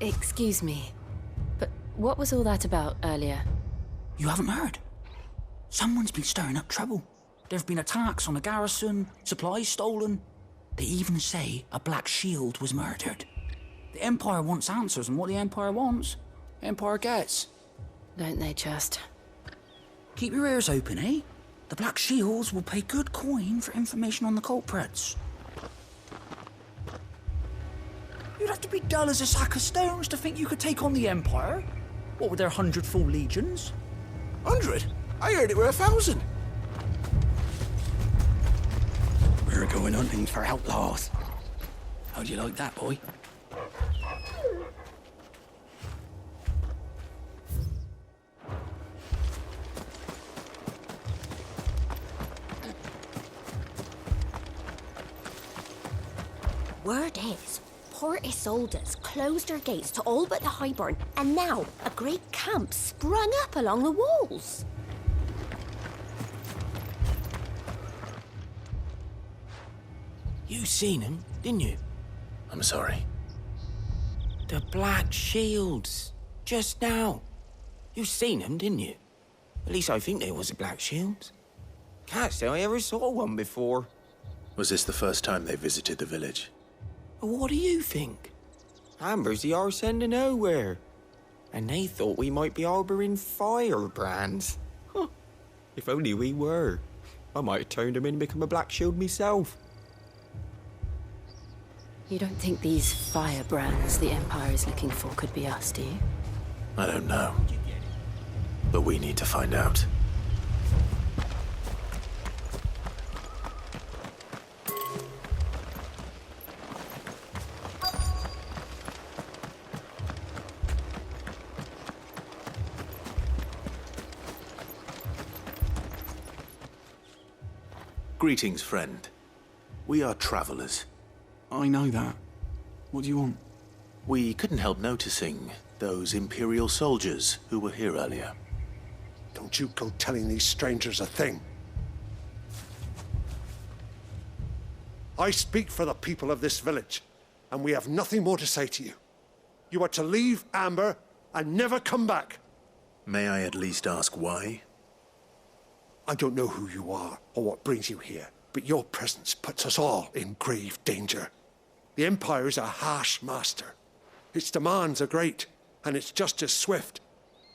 Excuse me, but what was all that about earlier? You haven't heard? Someone's been stirring up trouble. There have been attacks on the garrison, supplies stolen. They even say a Black Shield was murdered. The Empire wants answers, and what the Empire wants, the Empire gets. Don't they just? Keep your ears open, eh? The Black Shields will pay good coin for information on the culprits. You'd have to be dull as a sack of stones to think you could take on the Empire. What with their 100 full legions? 100? I heard it were 1,000. We're going hunting for outlaws. How'd you like that, boy? Word is, Port Isolde's closed their gates to all but the Highborn, and now a great camp sprung up along the walls. You seen him, didn't you? I'm sorry. The Black Shields. Just now. You seen them, didn't you? At least I think there was a Black Shield. Can't say I ever saw one before. Was this the first time they visited the village? What do you think? Amber's the arse end of nowhere. And they thought we might be harbouring firebrands. Huh. If only we were. I might have turned them in and become a Black Shield myself. You don't think these firebrands the Empire is looking for could be us, do you? I don't know. But we need to find out. Greetings, friend. We are travelers. I know that. What do you want? We couldn't help noticing those Imperial soldiers who were here earlier. Don't you go telling these strangers a thing. I speak for the people of this village, and we have nothing more to say to you. You are to leave Amber and never come back. May I at least ask why? I don't know who you are or what brings you here, but your presence puts us all in grave danger. The Empire is a harsh master. Its demands are great, and its justice swift.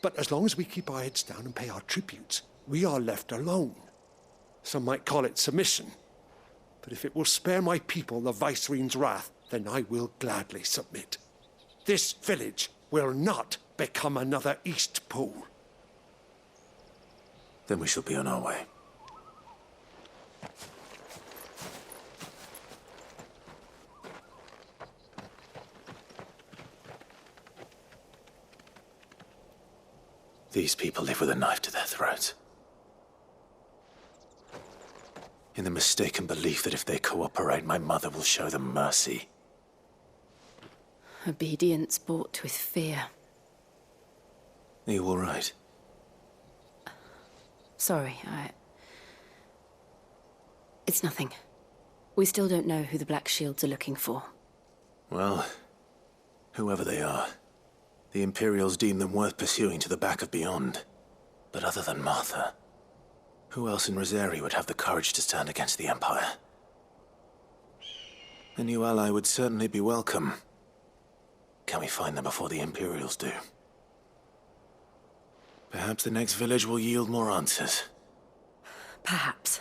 But as long as we keep our heads down and pay our tributes, we are left alone. Some might call it submission. But if it will spare my people the Viceroy's wrath, then I will gladly submit. This village will not become another East Pool. Then we shall be on our way. These people live with a knife to their throats. In the mistaken belief that if they cooperate, my mother will show them mercy. Obedience bought with fear. Are you all right? Sorry, It's nothing. We still don't know who the Black Shields are looking for. Well, whoever they are, the Imperials deem them worth pursuing to the back of beyond. But other than Martha, who else in Rosari would have the courage to stand against the Empire? A new ally would certainly be welcome. Can we find them before the Imperials do? Perhaps the next village will yield more answers. Perhaps.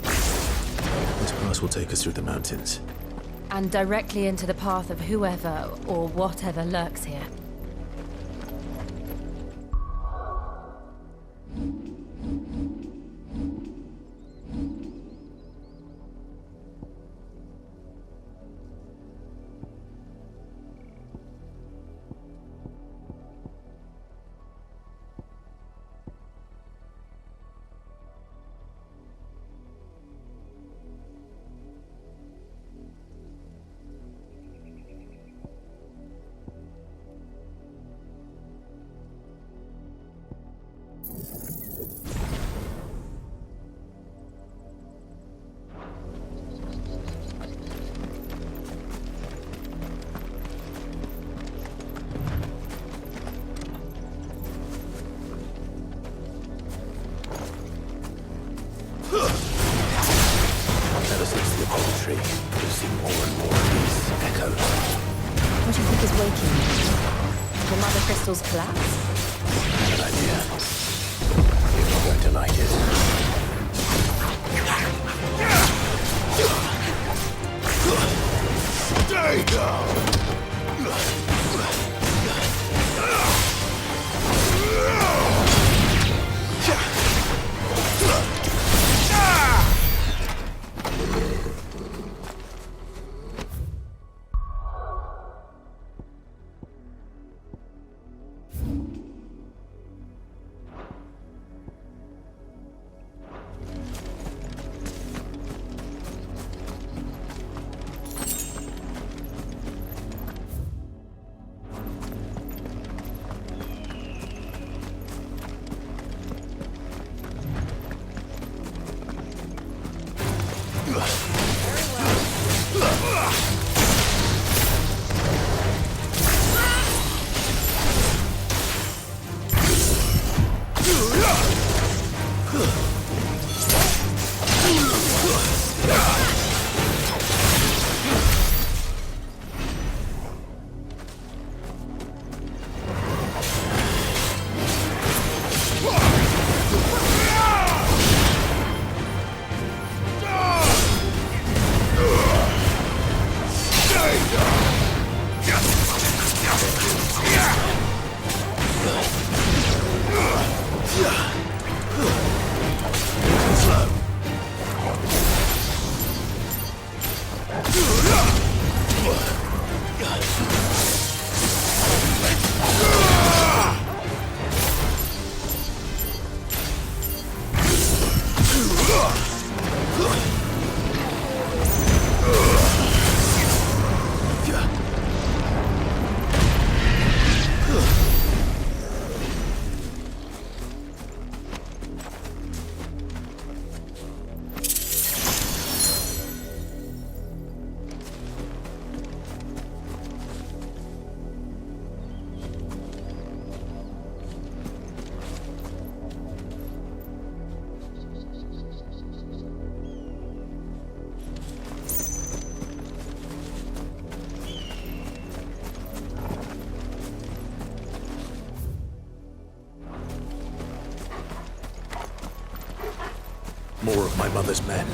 This pass will take us through the mountains. And directly into the path of whoever or whatever lurks here. poetry, you'll see more and more of these echoes. What do you think is waking you? The Mother Crystal's collapse? An idea. You're not going to like it. Stay down! More of my mother's men.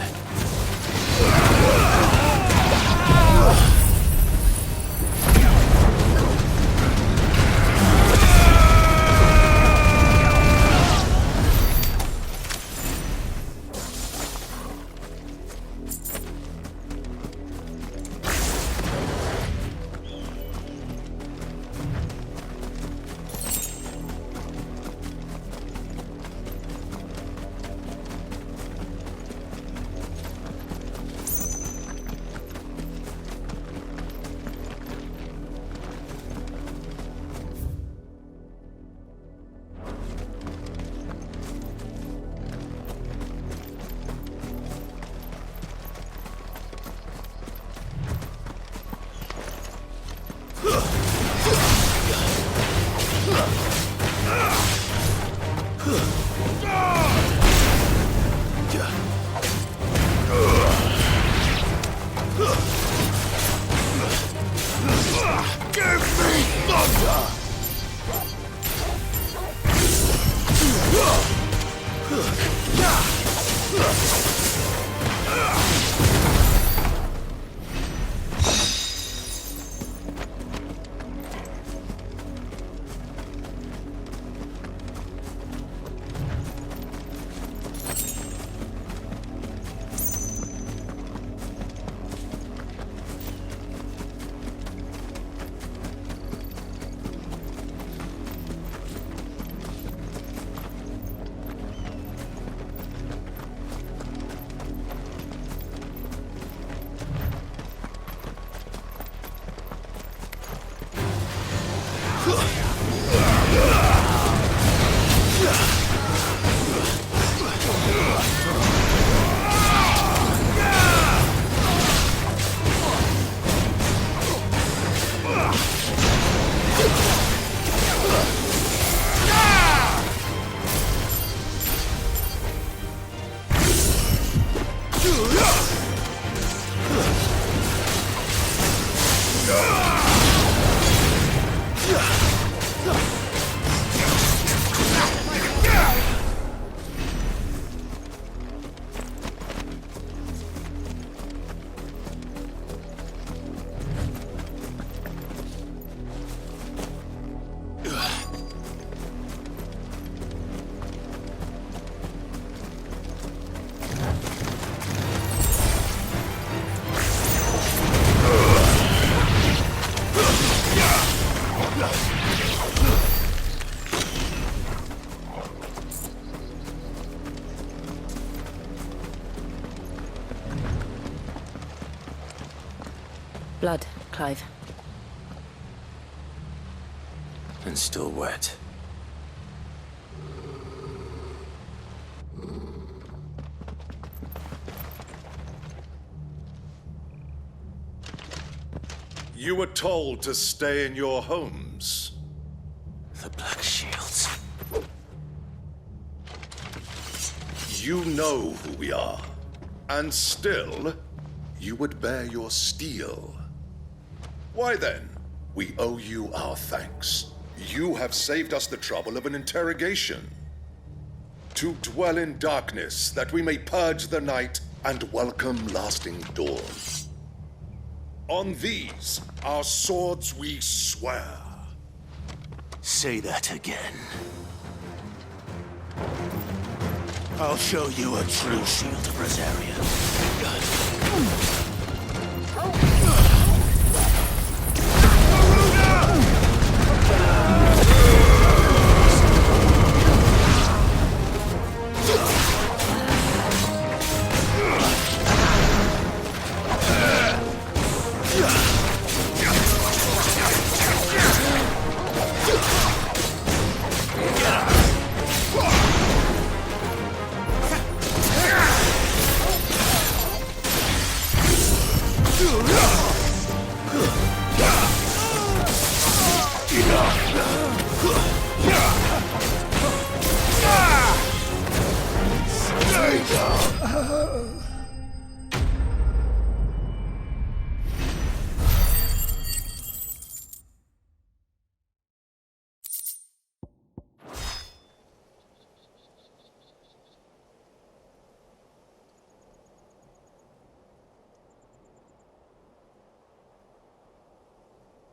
Blood, Clive. And still wet. You were told to stay in your homes. The Black Shields. You know who we are. And still, you would bear your steel. Why then, we owe you our thanks. You have saved us the trouble of an interrogation. To dwell in darkness, that we may purge the night and welcome lasting dawn. On these, our swords we swear. Say that again. I'll show you a true shield of Rosaria.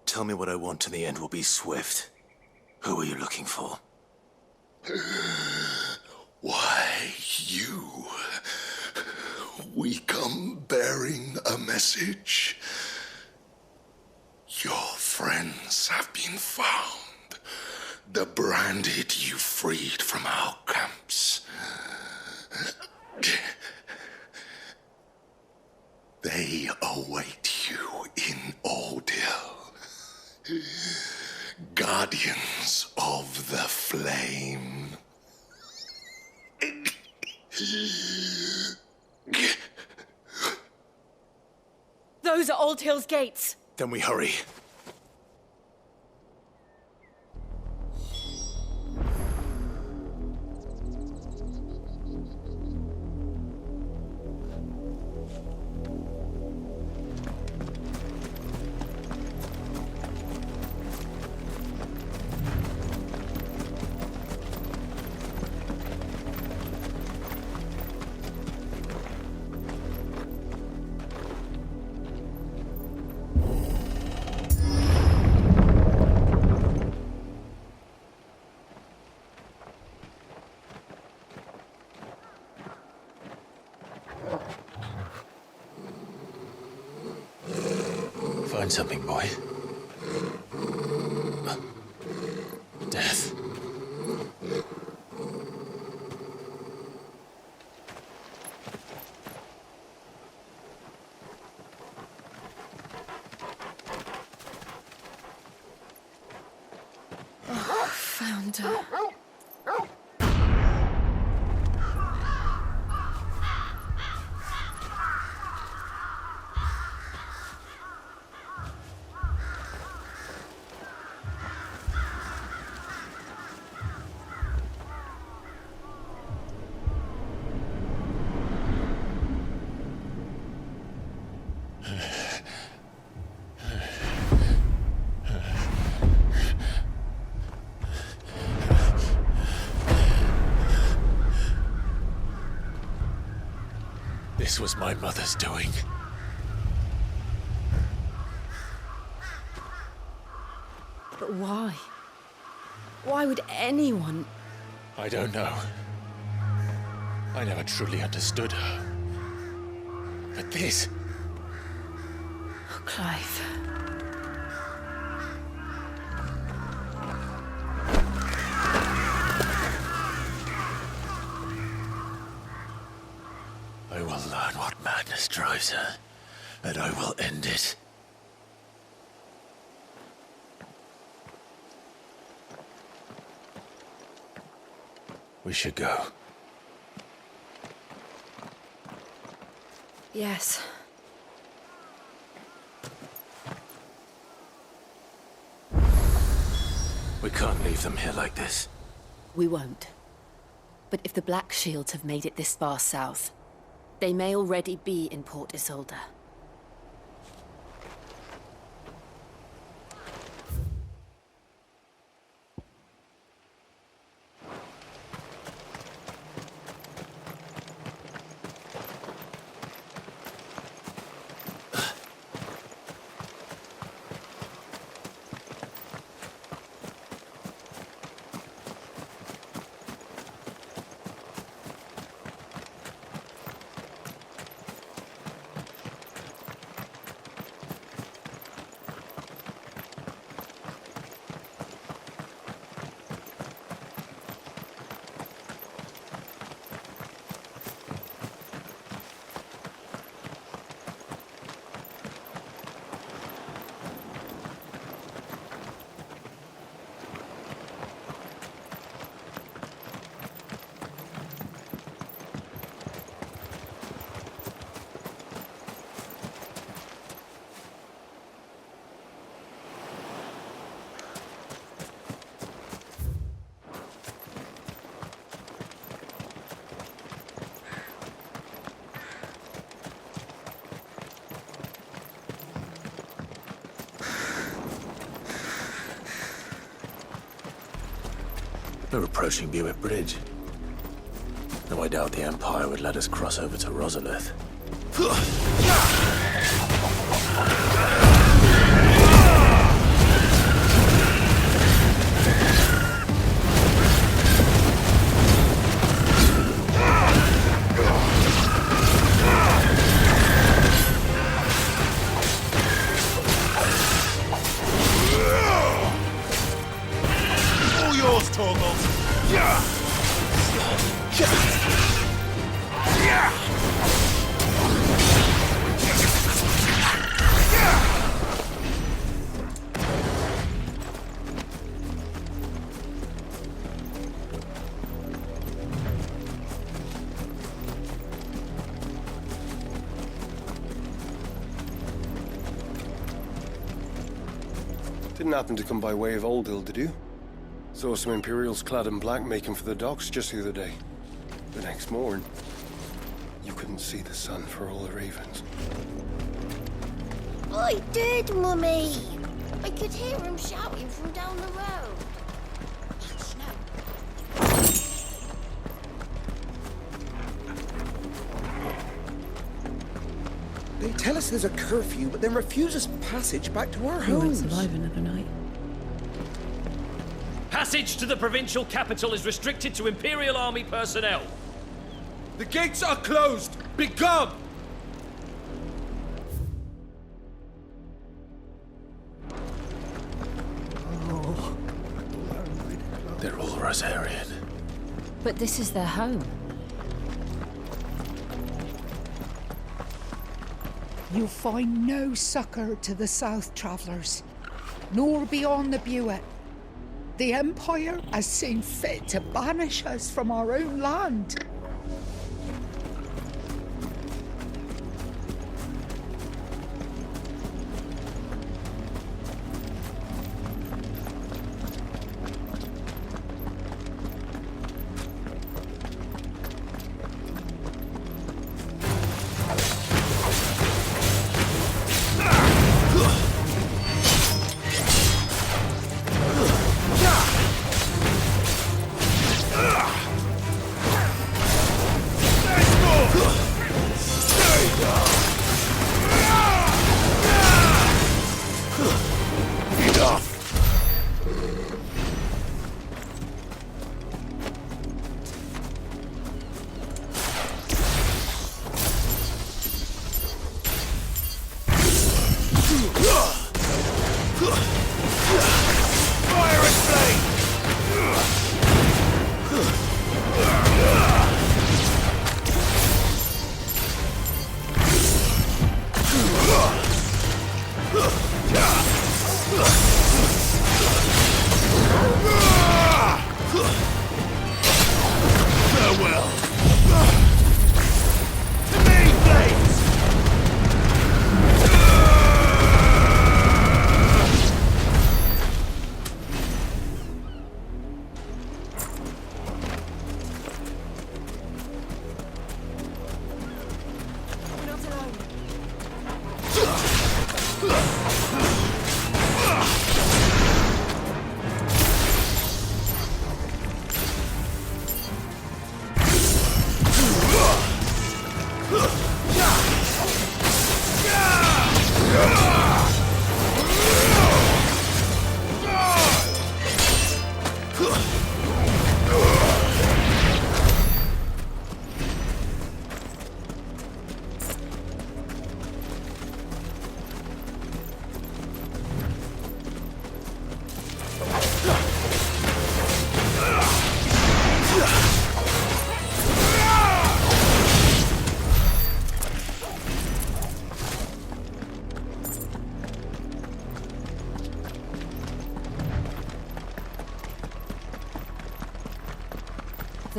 Tell me what I want and the end will be swift. Who are you looking for? Why, you. We come bearing a message. Your friends have been found. The branded you freed from our camps. They await you in Ordeal. Guardians of the Flame. Those are Old Hill's gates. Then we hurry. Find something, boy. Death. Found her. was my mother's doing. But why? Why would anyone... I don't know. I never truly understood her. But this... Oh, Clive. I will learn what madness drives her, and I will end it. We should go. Yes. We can't leave them here like this. We won't. But if the Black Shields have made it this far south, they may already be in Port Isolde. We're approaching Buick Bridge. Though I doubt the Empire would let us cross over to Rosalith. Didn't happen to come by way of Oldhill, did you? Saw some Imperials clad in black making for the docks just the other day. The next morn, you couldn't see the sun for all the ravens. I did, Mummy. I could hear him shouting from down the road. They tell us there's a curfew, but then refuse us passage back to our We won't homes. survive another night. Passage to the provincial capital is restricted to Imperial Army personnel. The gates are closed! Begone! They're all Rosarian. But this is their home. You'll find no succor to the South travellers, nor beyond the Buet. The Empire has seen fit to banish us from our own land.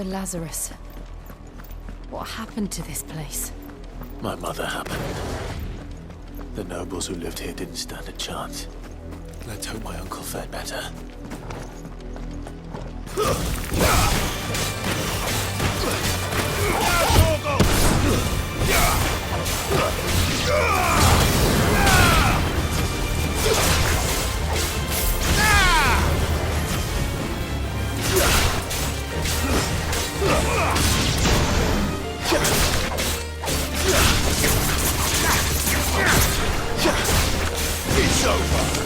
The Lazarus. What happened to this place? My mother happened. The nobles who lived here didn't stand a chance. Let's hope my uncle fared better. It's over!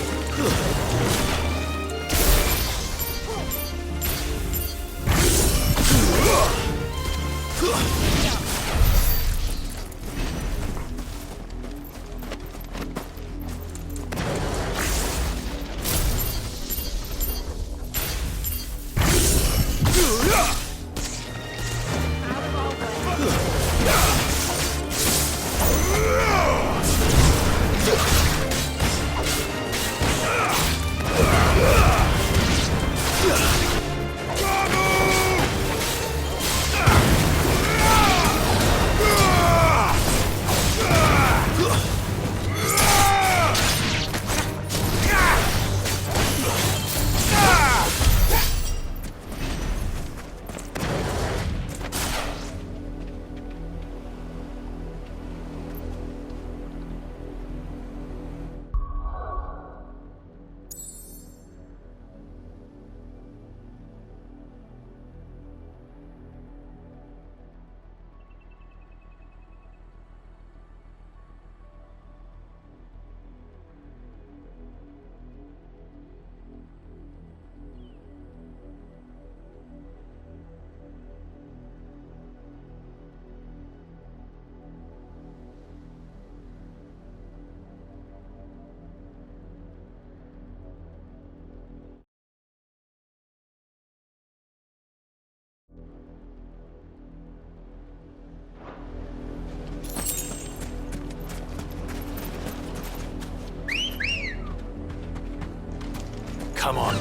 Come on.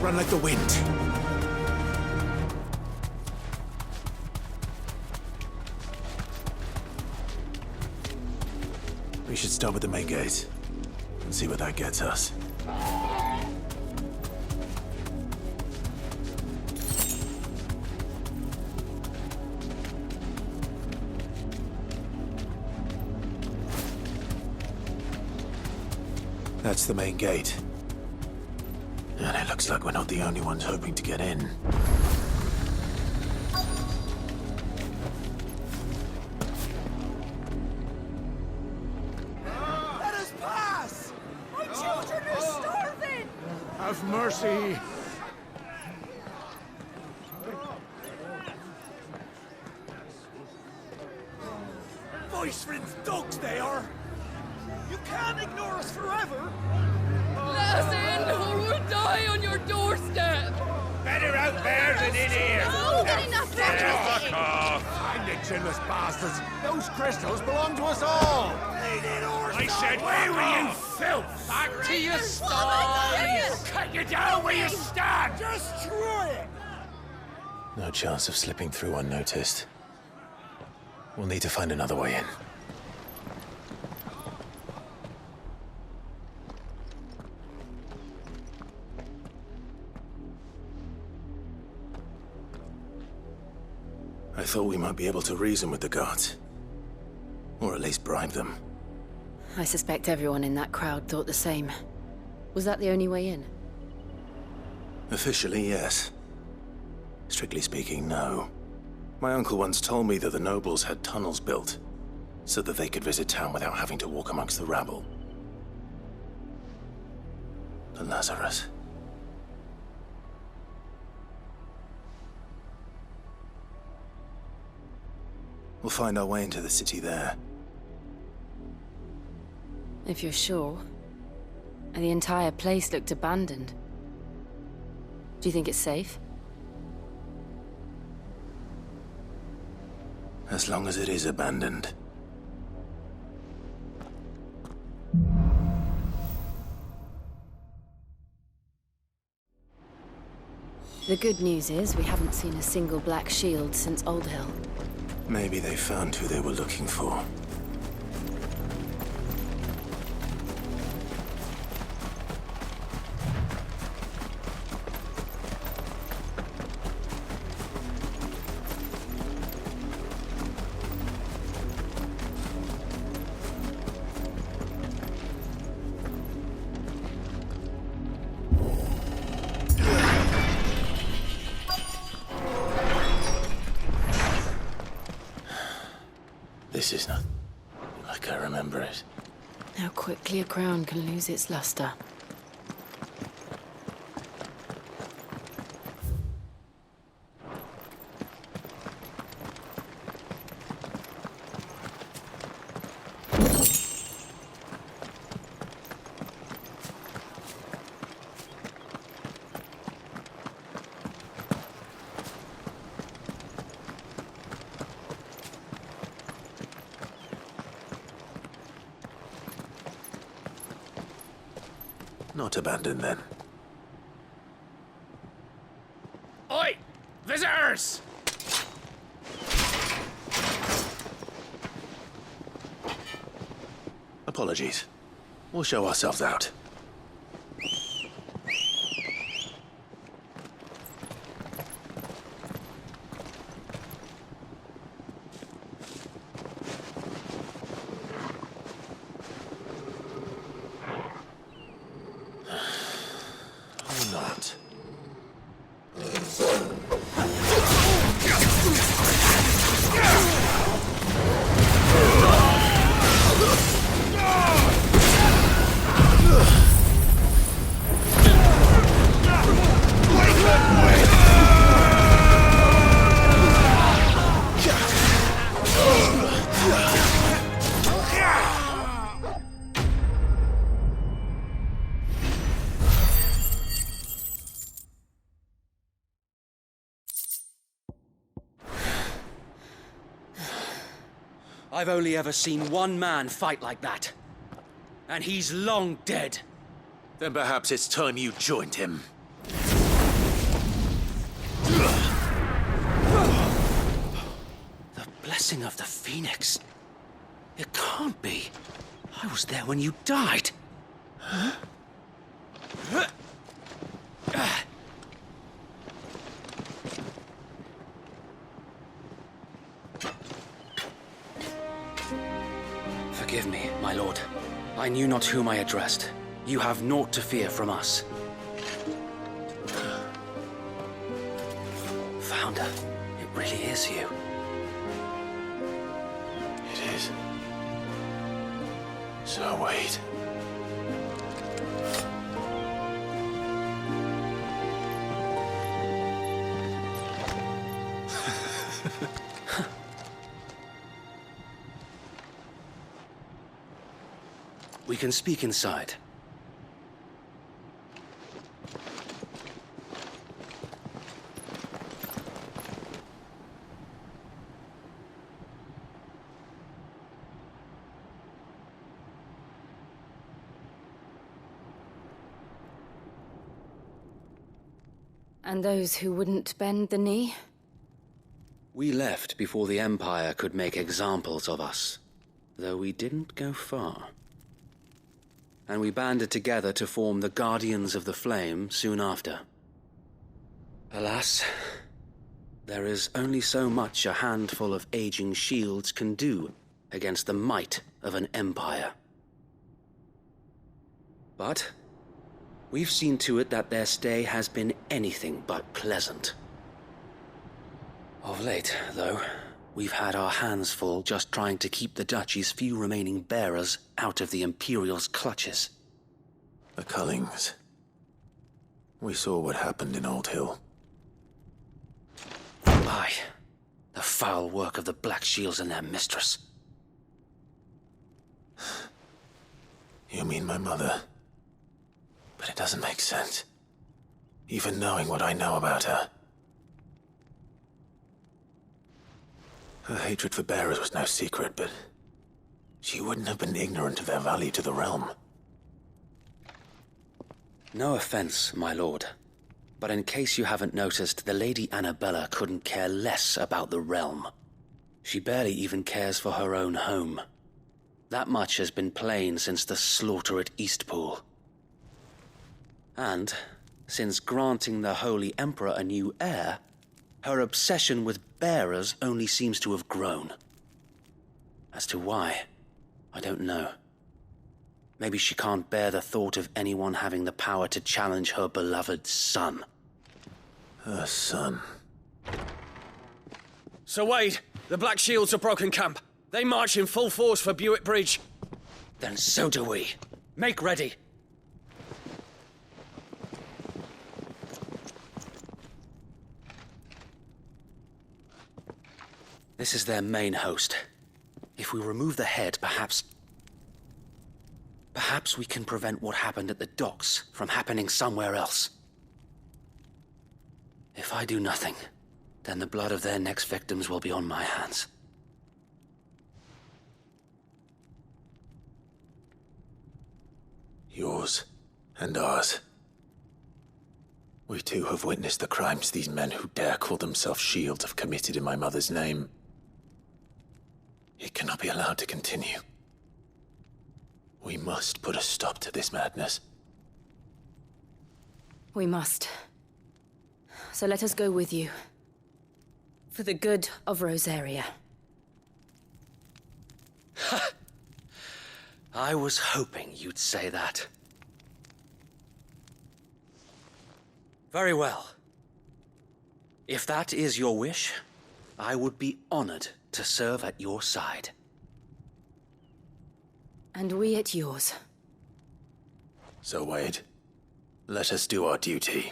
Run like the wind. We should start with the main gate and see where that gets us. That's the main gate. And it looks like we're not the only ones hoping to get in. Let us pass! My children are starving! Have mercy! Voice-rinsed dogs they are! You can't ignore us forever! Let us in, or we'll die on your doorstep! Better out there than in here! No, get enough Fuck off! Find the chinless bastards! Those crystals belong to us all! I said, where were you, filth? Back to your sties! Cut you down where you stand! Destroy it! No chance of slipping through unnoticed. We'll need to find another way in. I thought we might be able to reason with the guards. Or at least bribe them. I suspect everyone in that crowd thought the same. Was that the only way in? Officially, yes. Strictly speaking, no. My uncle once told me that the nobles had tunnels built, so that they could visit town without having to walk amongst the rabble. The Lazarus. We'll find our way into the city there. If you're sure. And the entire place looked abandoned. Do you think it's safe? As long as it is abandoned. The good news is we haven't seen a single black shield since Old Hill. Maybe they found who they were looking for. This is not like I remember it. How quickly a crown can lose its luster. Not abandoned, then. Oi! Visitors! Apologies. We'll show ourselves out. Not. I've only ever seen one man fight like that. And he's long dead. Then perhaps it's time you joined him. The blessing of the Phoenix. It can't be. I was there when you died. Huh? Forgive me, my lord. I knew not whom I addressed. You have naught to fear from us. Founder, it really is you. It is. So wait. We can speak inside. And those who wouldn't bend the knee? We left before the Empire could make examples of us, though we didn't go far. And we banded together to form the Guardians of the Flame soon after. Alas, there is only so much a handful of aging shields can do against the might of an empire. But we've seen to it that their stay has been anything but pleasant. Of late, though, we've had our hands full just trying to keep the Duchy's few remaining bearers out of the Imperial's clutches. The Cullings. We saw what happened in Old Hill. Aye. The foul work of the Black Shields and their mistress. You mean my mother? But it doesn't make sense. Even knowing what I know about her. Her hatred for bearers was no secret, but she wouldn't have been ignorant of their value to the realm. No offense, my lord, But in case you haven't noticed, the Lady Annabella couldn't care less about the realm. She barely even cares for her own home. That much has been plain since the slaughter at Eastpool. And, since granting the Holy Emperor a new heir, her obsession with bearers only seems to have grown. As to why, I don't know. Maybe she can't bear the thought of anyone having the power to challenge her beloved son. Her son. Sir Wade, the Black Shields have broken camp. They march in full force for Buick Bridge. Then so do we. Make ready. This is their main host. If we remove the head, perhaps we can prevent what happened at the docks from happening somewhere else. If I do nothing, then the blood of their next victims will be on my hands. Yours and ours. We too have witnessed the crimes these men who dare call themselves shields have committed in my mother's name. It cannot be allowed to continue. We must put a stop to this madness. We must. So let us go with you. For the good of Rosaria. I was hoping you'd say that. Very well. If that is your wish, I would be honored to serve at your side. And we at yours. So, Wade, let us do our duty.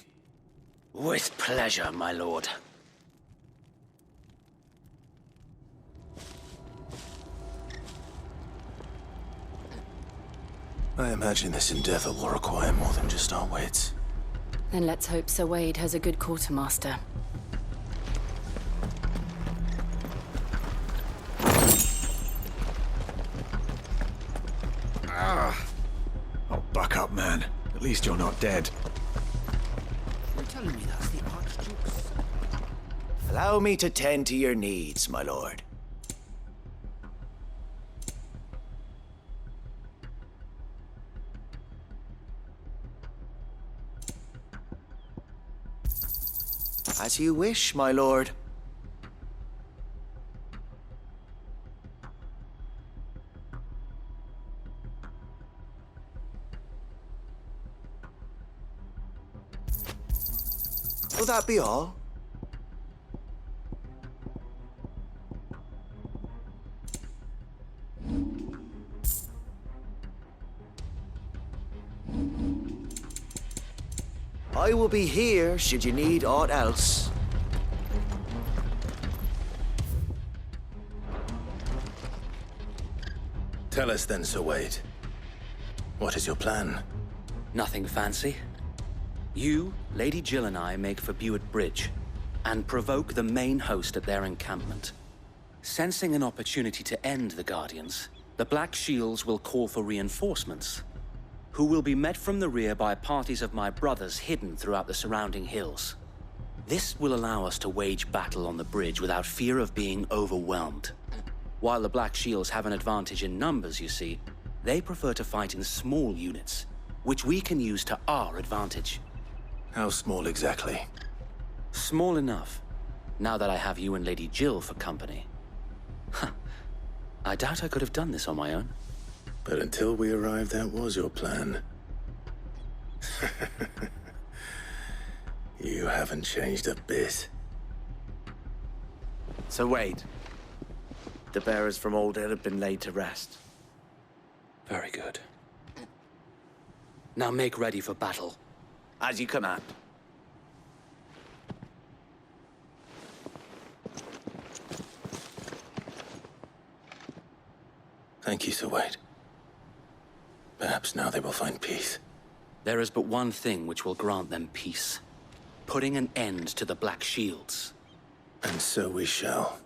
With pleasure, my lord. I imagine this endeavor will require more than just our wits. Then let's hope Sir Wade has a good quartermaster. Oh, buck up, man. At least you're not dead. You're telling me that's the Archduke's... Allow me to tend to your needs, my lord. As you wish, my lord. Will that be all? I will be here should you need aught else. Tell us then, Sir Wade. What is your plan? Nothing fancy. You, Lady Jill and I make for Buick Bridge, and provoke the main host at their encampment. Sensing an opportunity to end the Guardians, the Black Shields will call for reinforcements, who will be met from the rear by parties of my brothers hidden throughout the surrounding hills. This will allow us to wage battle on the bridge without fear of being overwhelmed. While the Black Shields have an advantage in numbers, you see, they prefer to fight in small units, which we can use to our advantage. How small exactly? Small enough, now that I have you and Lady Jill for company. I doubt I could have done this on my own. But until we arrived, that was your plan. You haven't changed a bit. So Wade, the bearers from Old Hill have been laid to rest. Very good. Now make ready for battle. As you command. Thank you, Sir Wade. Perhaps now they will find peace. There is but one thing which will grant them peace. Putting an end to the Black Shields. And so we shall.